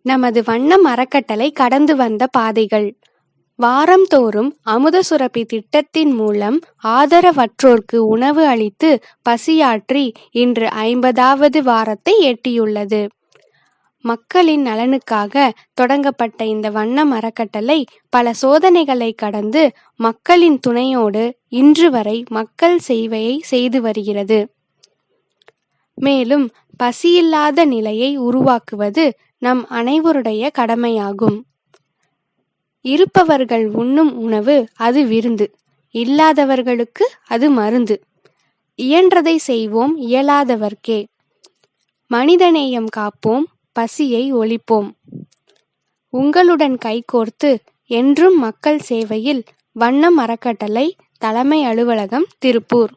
நமது வண்ணம் அறக்கட்டளை கடந்து வந்த பாதைகள். வாரந்தோறும் அமுத சுரப்பி திட்டத்தின் மூலம் ஆதரவற்றோர்க்கு உணவு அளித்து பசியாற்றி இன்று 50வது வாரத்தை எட்டியுள்ளது. மக்களின் நலனுக்காக தொடங்கப்பட்ட இந்த வண்ணம் அறக்கட்டளை பல சோதனைகளை கடந்து மக்களின் துணையோடு இன்று வரை மக்கள் சேவையை செய்து வருகிறது. மேலும் பசியில்லாத நிலையை உருவாக்குவது நம் அனைவருடைய கடமையாகும். இருப்பவர்கள் உண்ணும் உணவு அது விருந்து, இல்லாதவர்களுக்கு அது மருந்து. இயன்றதை செய்வோம் இயலாதவர்க்கே. மனிதநேயம் காப்போம், பசியை ஒழிப்போம். உங்களுடன் கைகோர்த்து என்றும் மக்கள் சேவையில் வண்ணம் அறக்கட்டளை, தலைமை அலுவலகம், திருப்பூர்.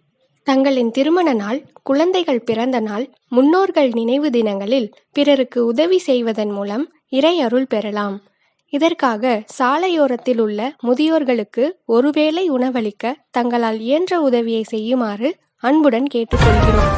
தங்களின் திருமண நாள், குழந்தைகள் பிறந்த நாள், முன்னோர்கள் நினைவு தினங்களில் பிறருக்கு உதவி செய்வதன் மூலம் இறை அருள் பெறலாம். இதற்காக சாலையோரத்தில் உள்ள முதியோர்களுக்கு ஒருவேளை உணவளிக்க தங்களால் இயன்ற உதவியை செய்யுமாறு அன்புடன் கேட்டுக்கொள்கிறோம்.